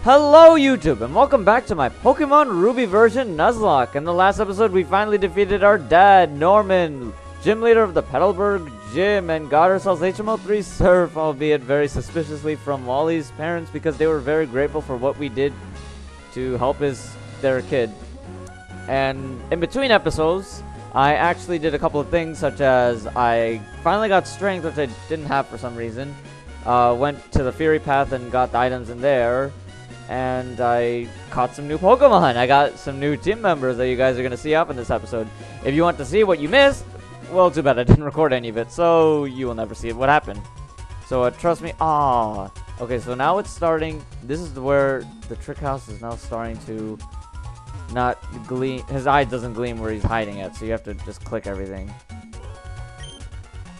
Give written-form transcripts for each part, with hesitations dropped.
Hello YouTube, and welcome back to my Pokemon Ruby version Nuzlocke. In the last episode, we finally defeated our dad, Norman, gym leader of the Petalburg Gym, and got ourselves HMO3 Surf, albeit very suspiciously from Wally's parents because they were very grateful for what we did to help their kid. And in between episodes, I actually did a couple of things, such as I finally got strength, which I didn't have for some reason. Went to the Fury Path and got the items in there. And I caught some new Pokemon. I got some new team members that you guys are going to see up in this episode. If you want to see what you missed, well, too bad I didn't record any of it, so you will never see what happened. So trust me. Okay, so now it's starting. This is where the trick house is now starting to not gleam. His eye doesn't gleam where he's hiding it, so you have to just click everything.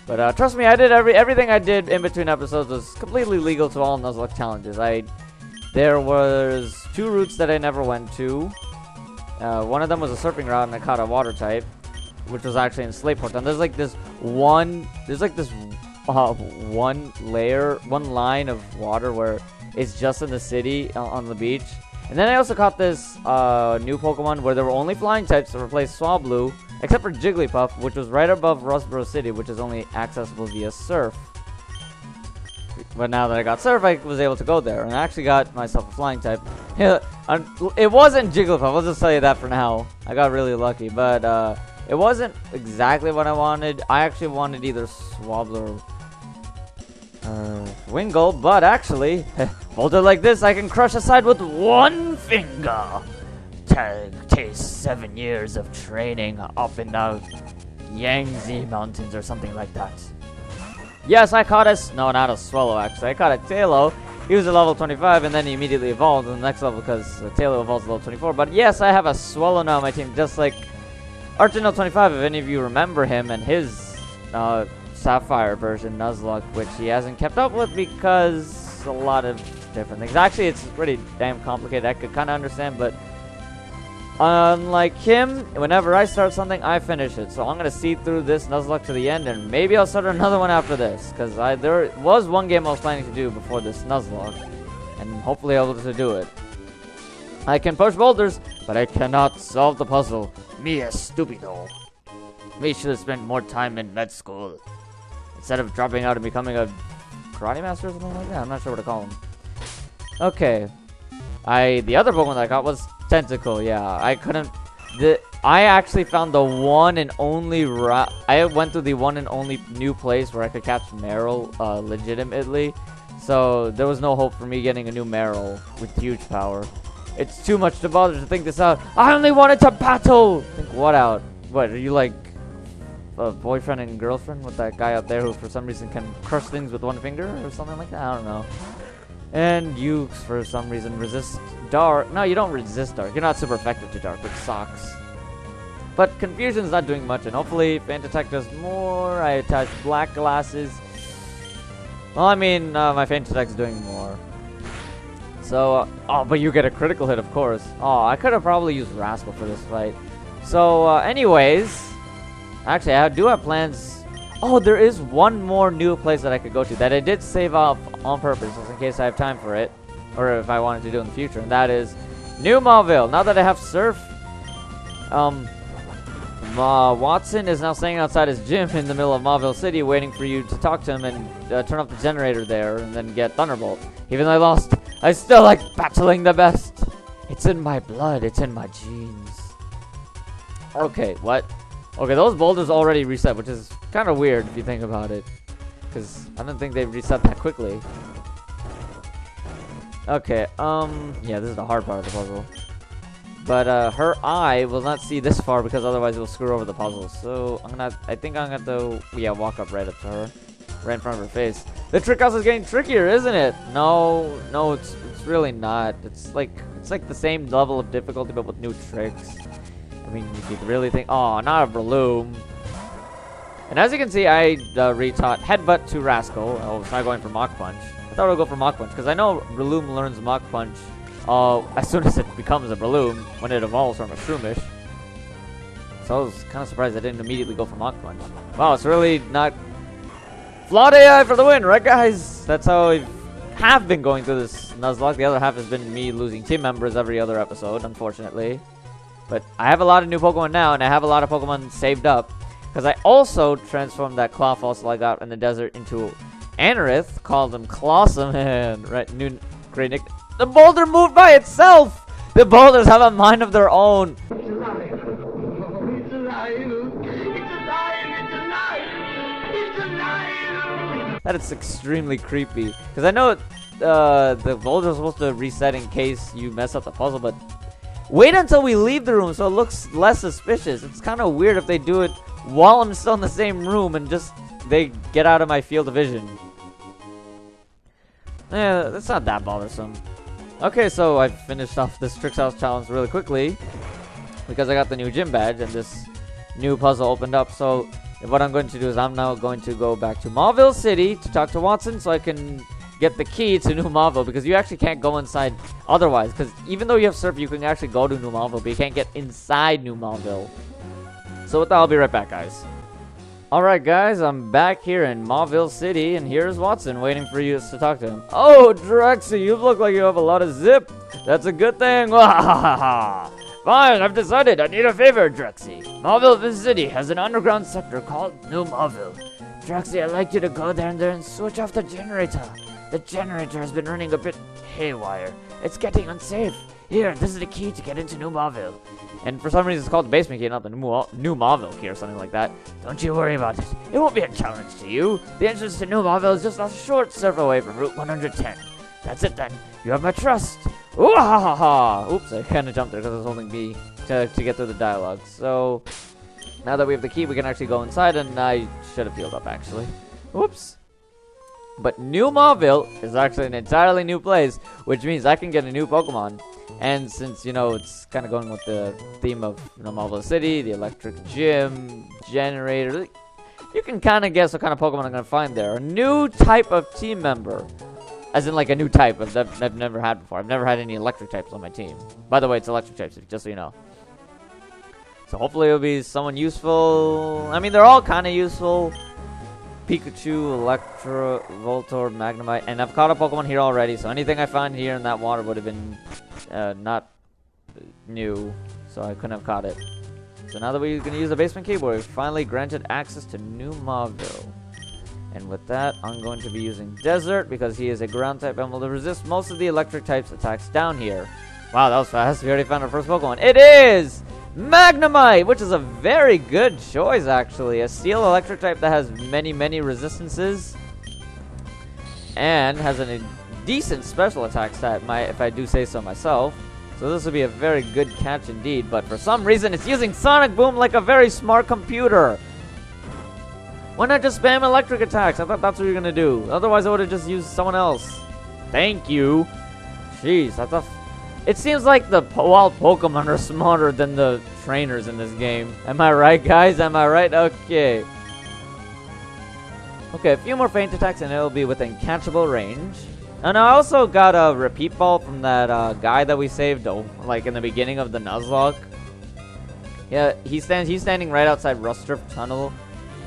But trust me, I did everything I did in between episodes was completely legal to all Nuzlocke challenges. There was 2 routes that I never went to. One of them was a surfing route, and I caught a water type, which was actually in Slateport. And there's like this one line of water where it's just in the city on the beach. And then I also caught this new Pokemon where there were only flying types to replace Swablu, except for Jigglypuff, which was right above Rustboro City, which is only accessible via surf. But now that I got Surf, I was able to go there, and I actually got myself a flying type. It wasn't Jigglypuff, I'll just tell you that for now. I got really lucky, but it wasn't exactly what I wanted. I actually wanted either Swablu or Wingull, but actually, boulder like this, I can crush aside with one finger. Takes 7 years of training up in the Yangtze Mountains or something like that. Yes, I caught no, not a Swallow, actually. I caught a Tailo. He was a level 25, and then he immediately evolved to the next level because Tailo evolves to level 24. But yes, I have a Swallow now on my team, just like Archino 25, if any of you remember him, and his Sapphire version, Nuzlocke, which he hasn't kept up with because a lot of different things. Actually, it's pretty damn complicated. I could kind of understand, but unlike him, whenever I start something, I finish it. So I'm going to see through this Nuzlocke to the end, and maybe I'll start another one after this. Because there was one game I was planning to do before this Nuzlocke, and hopefully I'll be able to do it. I can push boulders, but I cannot solve the puzzle. Me a stupido. Me should have spent more time in med school, instead of dropping out and becoming a karate master or something like that. I'm not sure what to call him. Okay. The other Pokemon that I caught was Tentacle. Yeah, I actually found the one and only I went to the one and only new place where I could catch Meryl legitimately. So there was no hope for me getting a new Meryl with huge power. It's too much to bother to think this out. I only wanted to battle! Think what out? What, are you like a boyfriend and girlfriend with that guy out there who for some reason can crush things with one finger or something like that? I don't know. And you, for some reason, resist dark. No, you don't resist dark. You're not super effective to dark, which sucks. But Confusion's not doing much, and hopefully Fantatech does more. I attach black glasses. Well, I mean, my Fantatech's doing more. So, but you get a critical hit, of course. I could have probably used Rascal for this fight. So, anyways, actually, I do have plans. There is one more new place that I could go to that I did save off on purpose, just in case I have time for it, or if I wanted to do in the future, and that is New Mauville. Now that I have Surf, Watson is now staying outside his gym in the middle of Mauville City, waiting for you to talk to him and turn off the generator there, and then get Thunderbolt. Even though I lost, I still like battling the best. It's in my blood. It's in my genes. Okay, what? Okay, those boulders already reset, which is kind of weird if you think about it, because I don't think they reset that quickly. Okay, yeah, this is the hard part of the puzzle. But her eye will not see this far because otherwise it will screw over the puzzle. So I think I'm gonna walk up right up to her, right in front of her face. The trick house is getting trickier, isn't it? No, it's really not. It's like the same level of difficulty but with new tricks. I mean, if you really think, not a Breloom. And as you can see, I retaught Headbutt to Rascal. It's not going for Mach Punch. I thought it would go for Mach Punch, because I know Breloom learns Mach Punch as soon as it becomes a Breloom, when it evolves from a Shroomish. So I was kind of surprised I didn't immediately go for Mach Punch. Wow, it's really not... Flawed AI for the win, right guys? That's how have been going through this Nuzlocke. The other half has been me losing team members every other episode, unfortunately. But I have a lot of new Pokemon now, and I have a lot of Pokemon saved up. Because I also transformed that claw fossil I got in the desert into Anorith, called him Clawsaman. Right, new great nick. The boulder moved by itself! The boulders have a mind of their own. It's alive. It's alive. It's alive. It's alive. It's alive. That is extremely creepy. Because I know the boulder is supposed to reset in case you mess up the puzzle, but wait until we leave the room so it looks less suspicious. It's kind of weird if they do it while I'm still in the same room and just they get out of my field of vision. Yeah, that's not that bothersome. Okay, so I finished off this Tricks House challenge really quickly because I got the new gym badge and this new puzzle opened up. So what I'm going to do is I'm now going to go back to Mauville City to talk to Watson so I can get the key to New Mauville, because you actually can't go inside otherwise, because even though you have Surf, you can actually go to New Mauville, but you can't get inside New Mauville. So with that, I'll be right back, guys. Alright guys, I'm back here in Mauville City, and here's Watson waiting for you to talk to him. Oh, Drexy, you look like you have a lot of zip. That's a good thing. Fine, I've decided. I need a favor, Drexy. Mauville City has an underground sector called New Mauville. Drexy, I'd like you to go down there and switch off the generator. The generator has been running a bit haywire. It's getting unsafe. Here, this is the key to get into New Mauville. And for some reason, it's called the basement key, not the New Mauville key or something like that. Don't you worry about it. It won't be a challenge to you. The entrance to New Mauville is just a short surf away from Route 110. That's it then. You have my trust. Ooh, ha, ha, ha. Oops, I kind of jumped there because I was holding B to get through the dialogue. So, now that we have the key, we can actually go inside, and I should have healed up, actually. Whoops. But New Mauville is actually an entirely new place, which means I can get a new Pokemon. And since, you know, it's kind of going with the theme of, you know, Mauville City, the electric gym, generator, you can kind of guess what kind of Pokemon I'm going to find there. A new type of team member. As in, like, a new type that I've never had before. I've never had any electric types on my team. By the way, it's electric types, just so you know. So hopefully it'll be someone useful. I mean, they're all kind of useful. Pikachu, Electro, Voltorb, Magnemite, and I've caught a Pokemon here already, so anything I find here in that water would have been not new, so I couldn't have caught it. So now that we're going to use the basement keyboard, we've finally granted access to New Mauville. And with that, I'm going to be using Desert, because he is a ground type and will resist most of the electric types attacks down here. Wow, that was fast. We already found our first Pokemon. It is Magnemite, which is a very good choice, actually. A steel electric type that has many, many resistances. And has a decent special attack stat, if I do say so myself. So this would be a very good catch indeed. But for some reason, it's using Sonic Boom like a very smart computer. Why not just spam electric attacks? I thought that's what you were going to do. Otherwise, I would have just used someone else. Thank you. Jeez, that's a... It seems like the wild Pokemon are smarter than the trainers in this game. Am I right, guys? Am I right? Okay. Okay, a few more feint attacks and it'll be within catchable range. And I also got a repeat ball from that guy that we saved, like in the beginning of the Nuzlocke. Yeah, he's standing right outside Rustriff Tunnel.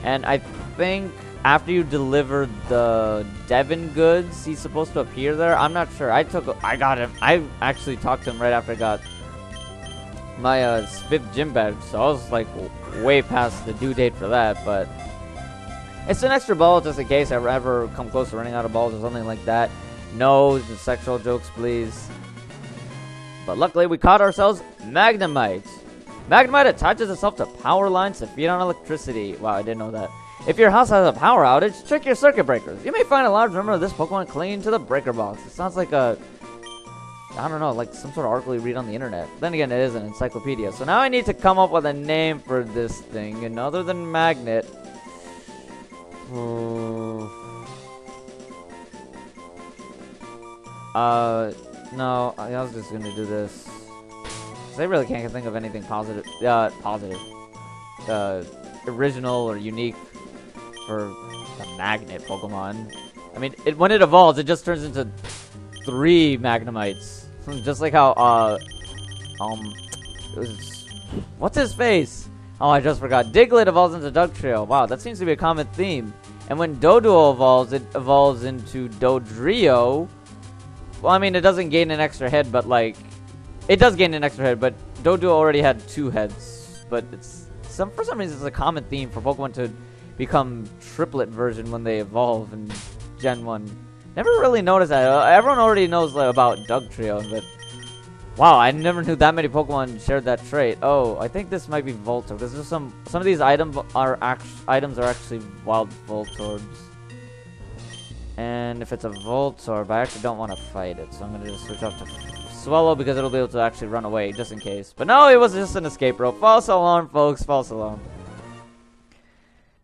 And I think after you deliver the Devon goods, he's supposed to appear there. I'm not sure. I got him. I actually talked to him right after I got my 5th gym badge. So I was like way past the due date for that. But it's an extra ball just in case I ever come close to running out of balls or something like that. No sexual jokes, please. But luckily we caught ourselves Magnemite. Magnemite attaches itself to power lines to feed on electricity. Wow, I didn't know that. If your house has a power outage, check your circuit breakers. You may find a large number of this Pokemon clinging to the breaker box. It sounds like a... I don't know, like some sort of article you read on the internet. Then again, it is an encyclopedia. So now I need to come up with a name for this thing. And other than Magnet... no, I was just gonna do this. I really can't think of anything positive, original or unique for a Magnet Pokemon. I mean, when it evolves, it just turns into 3 Magnemites. Just like how, what's his face? Oh, I just forgot. Diglett evolves into Dugtrio. Wow, that seems to be a common theme. And when Doduo evolves, it evolves into Dodrio. Well, I mean, it doesn't gain an extra head, but like, it does gain an extra head. But Doduo already had 2 heads. But it's for some reason it's a common theme for Pokemon to become triplet version when they evolve in Gen 1. Never really noticed that. Everyone already knows like, about Dugtrio, but wow, I never knew that many Pokemon shared that trait. Oh, I think this might be Voltorb. This is some of these items are actually wild Voltorbs. And if it's a Voltorb, I actually don't want to fight it, so I'm gonna just switch off to Swallow because it'll be able to actually run away just in case. But no, it was just an escape rope. False alarm, folks. False alarm.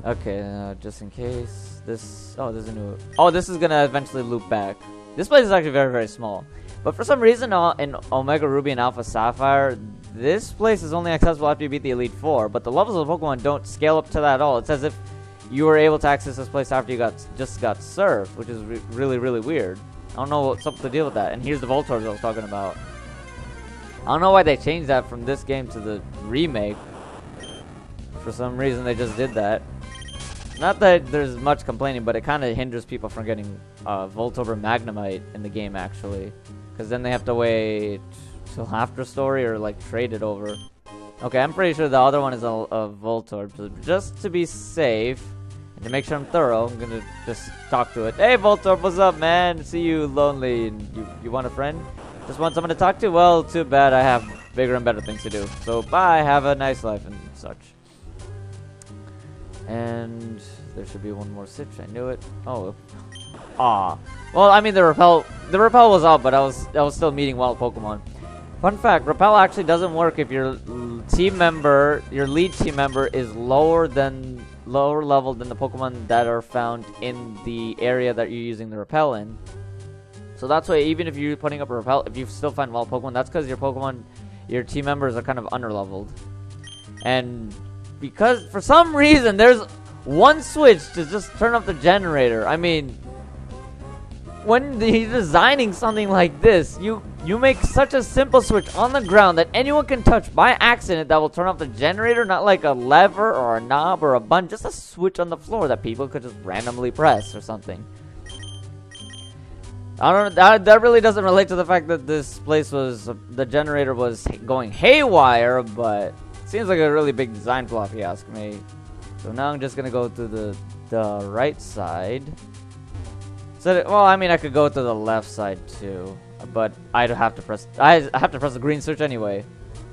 Okay, just in case. There's a new. Oh, this is gonna eventually loop back. This place is actually very, very small. But for some reason, in Omega Ruby and Alpha Sapphire, this place is only accessible after you beat the Elite Four. But the levels of Pokemon don't scale up to that at all. It's as if you were able to access this place after you just got served, which is really, really weird. I don't know what's up with the deal with that. And here's the Voltorbs I was talking about. I don't know why they changed that from this game to the remake. For some reason, they just did that. Not that there's much complaining, but it kind of hinders people from getting Voltorb or Magnemite in the game, actually. Because then they have to wait till after story or, like, trade it over. Okay, I'm pretty sure the other one is a Voltorb. So just to be safe, and to make sure I'm thorough, I'm going to just talk to it. Hey, Voltorb, what's up, man? See you lonely, and you want a friend? Just want someone to talk to? Well, too bad I have bigger and better things to do. So, bye, have a nice life and such. And there should be one more Sitch. I knew it. Oh, ah. Well, I mean the repel was up, but I was still meeting wild Pokemon. Fun fact: repel actually doesn't work if your lead team member is lower level than the Pokemon that are found in the area that you're using the repel in. So that's why even if you're putting up a repel, if you still find wild Pokemon, that's because your team members are kind of underleveled. And because for some reason there's one switch to just turn up the generator. I mean, when he's designing something like this, you make such a simple switch on the ground that anyone can touch by accident that will turn off the generator, not like a lever or a knob or a button, just a switch on the floor that people could just randomly press or something. I don't know, that really doesn't relate to the fact that this place the generator was going haywire, but seems like a really big design flaw if you ask me. So now I'm just gonna go to the right side. So well, I mean I could go to the left side too, but I have to press the green switch anyway.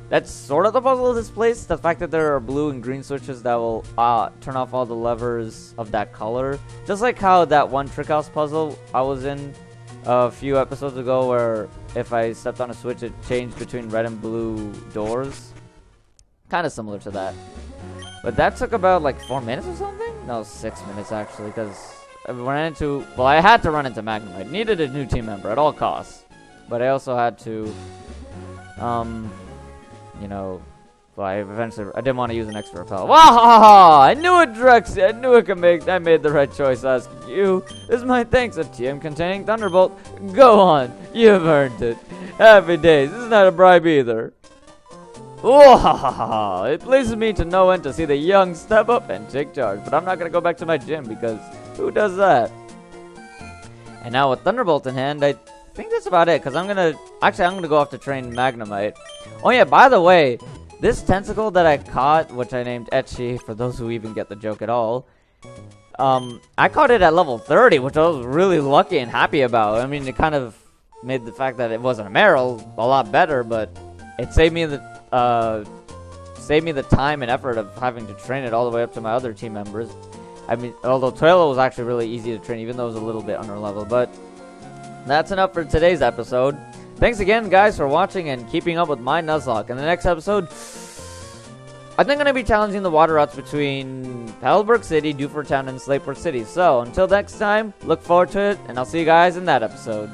That's sort of the puzzle of this place. The fact that there are blue and green switches that will turn off all the levers of that color. Just like how that one trick house puzzle I was in a few episodes ago, where if I stepped on a switch, it changed between red and blue doors. Kind of similar to that. But that took about like 4 minutes or something? No, 6 minutes actually, because I had to run into Magnemite. Needed a new team member at all costs. But I also had to, you know, I didn't want to use an extra repel. Wahaha! I knew it, Drexy! I knew I made the right choice asking you. This is my thanks, a TM containing Thunderbolt. Go on, you've earned it. Happy days, this is not a bribe either. Wahaha! It pleases me to know when to see the young step up and take charge, but I'm not gonna go back to my gym because who does that? And now with Thunderbolt in hand, I think that's about it, because I'm gonna go off to train Magnemite. Oh yeah, by the way, this tentacle that I caught, which I named Etchy, for those who even get the joke at all, I caught it at level 30, which I was really lucky and happy about. I mean, it kind of made the fact that it wasn't a Meryl a lot better, but it saved me the time and effort of having to train it all the way up to my other team members. I mean, although Toilo was actually really easy to train, even though it was a little bit under level. But that's enough for today's episode. Thanks again, guys, for watching and keeping up with my Nuzlocke. In the next episode, I think I'm going to be challenging the water routes between Petalburg City, Dewford Town, and Slateport City. So, until next time, look forward to it, and I'll see you guys in that episode.